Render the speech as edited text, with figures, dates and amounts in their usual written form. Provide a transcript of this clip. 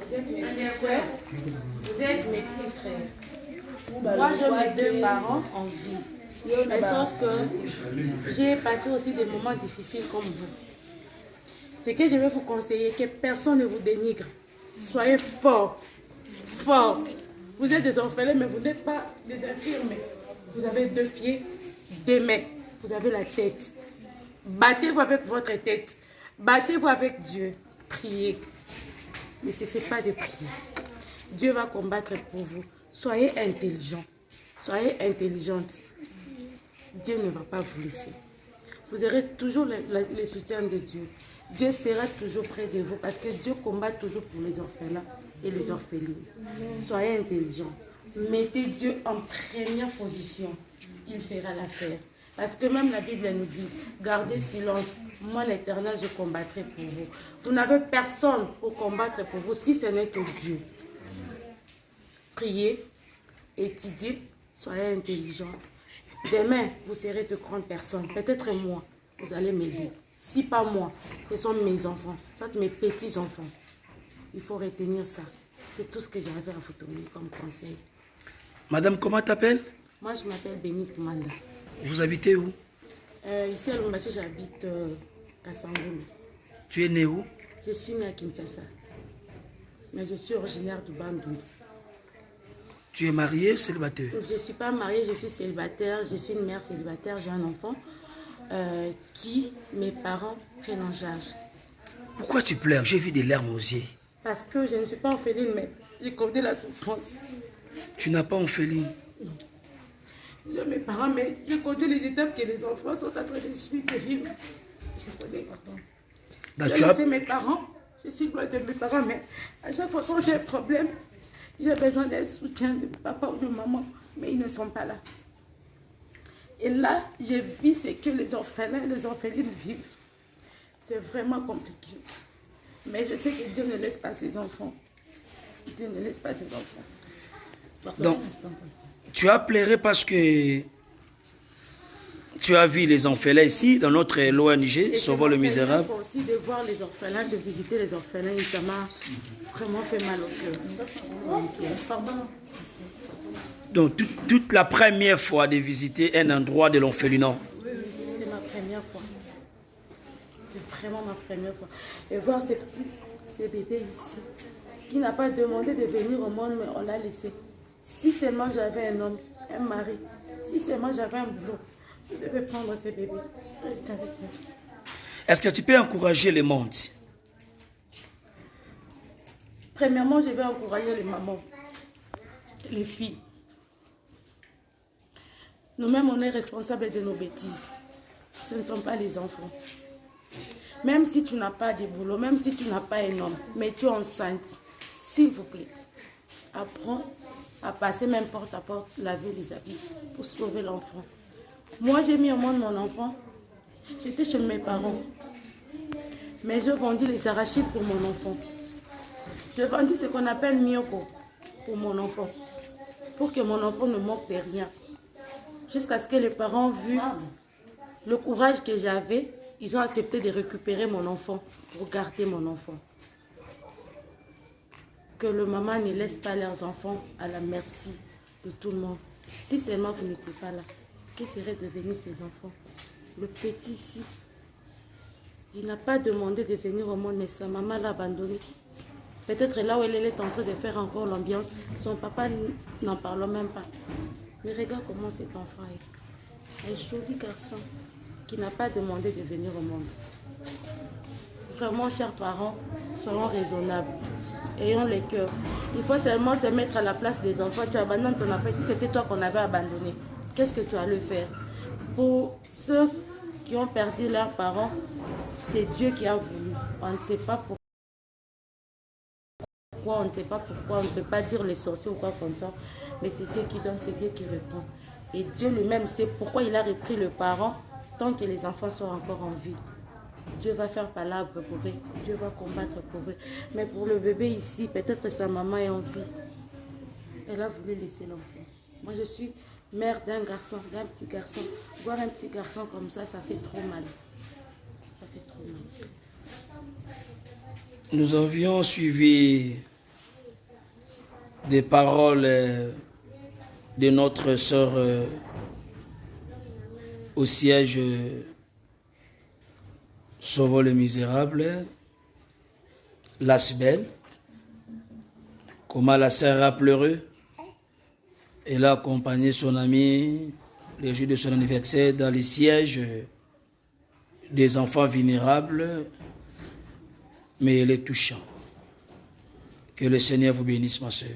Vous êtes mes petits frères. Vous êtes mes petits frères. Moi, j'ai mes deux parents en vie. Mais sauf que j'ai passé aussi des moments difficiles comme vous. Ce que je vais vous conseiller, que personne ne vous dénigre. Soyez forts. Forts. Vous êtes des orphelins, mais vous n'êtes pas des infirmes. Vous avez 2 pieds, 2 mains. Vous avez la tête. Battez-vous avec votre tête. Battez-vous avec Dieu. Priez. Ne cessez pas de prier. Dieu va combattre pour vous. Soyez intelligents. Soyez intelligentes. Dieu ne va pas vous laisser. Vous aurez toujours le soutien de Dieu. Dieu sera toujours près de vous parce que Dieu combat toujours pour les orphelins et les orphelines. Soyez intelligents. Mettez Dieu en première position. Il fera l'affaire. Parce que même la Bible nous dit, gardez silence. Moi, l'Éternel, je combattrai pour vous. Vous n'avez personne pour combattre pour vous si ce n'est que Dieu. Priez, étudiez, soyez intelligents. Demain, vous serez de grandes personnes. Peut-être moi, vous allez m'aider. Si pas moi, ce sont mes enfants, soit mes petits-enfants. Il faut retenir ça. C'est tout ce que j'avais à vous donner comme conseil. Madame, comment t'appelles? Moi, je m'appelle Bénite Manda. Vous habitez où? Ici à Lumbashi, j'habite Kassangoulou. Tu es né où? Je suis née à Kinshasa. Mais je suis originaire du Bandung. Tu es mariée ou célibataire? Je ne suis pas mariée, je suis célibataire. Je suis une mère célibataire. J'ai un enfant qui, mes parents, prennent en charge. Pourquoi tu pleures? J'ai vu des larmes aux yeux. Parce que je ne suis pas orpheline, mais j'ai connu la souffrance. Tu n'as pas orpheline? J'ai mes parents, mais je connais les étapes que les enfants sont en train de suivre, de vivre. Je connais. J'ai laissé mes parents. Je suis loin de mes parents, mais à chaque fois quand j'ai un problème, j'ai besoin d'un soutien de papa ou de maman, mais ils ne sont pas là. Et là, je vis ce que les orphelins et les orphelines vivent. C'est vraiment compliqué. Mais je sais que Dieu ne laisse pas ses enfants. Dieu ne laisse pas ses enfants. Donc, tu as pleuré parce que tu as vu les orphelins ici, dans notre l'ONG, Sauvons le Misérable. Aussi de voir les orphelins, de visiter les orphelins, ça m'a vraiment fait mal au cœur. Donc, toute la première fois de visiter un endroit de l'orphelinat. Oui, c'est ma première fois. C'est vraiment ma première fois. Et voir ces bébés ici, qui n'a pas demandé de venir au monde, mais on l'a laissé. Si seulement j'avais un homme, un mari, si seulement j'avais un boulot, je devais prendre ces bébés, rester avec eux. Est-ce que tu peux encourager le monde? Premièrement, je vais encourager les mamans, les filles. Nous-mêmes, on est responsables de nos bêtises. Ce ne sont pas les enfants. Même si tu n'as pas de boulot, même si tu n'as pas un homme, mais tu es enceinte, s'il vous plaît, apprends à passer même porte à porte, laver les habits pour sauver l'enfant. Moi, j'ai mis au monde mon enfant. J'étais chez mes parents. Mais je vendis les arachides pour mon enfant. Je vendis ce qu'on appelle mioko pour mon enfant. Pour que mon enfant ne manque de rien. Jusqu'à ce que les parents, vu le courage que j'avais, ils ont accepté de récupérer mon enfant pour garder mon enfant. Que le maman ne laisse pas leurs enfants à la merci de tout le monde. Si seulement vous n'étiez pas là, que seraient devenus ces enfants? Le petit ici, il n'a pas demandé de venir au monde, mais sa maman l'a abandonné. Peut-être là où elle est en train de faire encore l'ambiance, son papa n'en parle même pas. Mais regarde comment cet enfant est. Un joli garçon qui n'a pas demandé de venir au monde. Vraiment, chers parents, soyons raisonnables. Ayons le cœur. Il faut seulement se mettre à la place des enfants. Tu abandonnes ton enfant. Si c'était toi qu'on avait abandonné, qu'est-ce que tu allais faire? Pour ceux qui ont perdu leurs parents, c'est Dieu qui a voulu. On ne sait pas pourquoi, on ne sait pas pourquoi, on ne peut pas dire les sorciers ou quoi comme ça. Mais c'est Dieu qui donne, c'est Dieu qui répond. Et Dieu lui-même sait pourquoi il a repris le parent tant que les enfants sont encore en vie. Dieu va faire palabre pour eux. Dieu va combattre pour eux. Mais pour le bébé ici, peut-être sa maman est en vie. Elle a voulu laisser l'enfant. Moi, je suis mère d'un garçon, d'un petit garçon. Voir un petit garçon comme ça fait trop mal. Ça fait trop mal. Nous avions suivi des paroles de notre sœur au siège Sauvons les misérables, Lasbel, comment la sœur a pleuré. Elle a accompagné son ami le jour de son anniversaire dans les sièges des enfants vulnérables, mais elle est touchante. Que le Seigneur vous bénisse, ma sœur.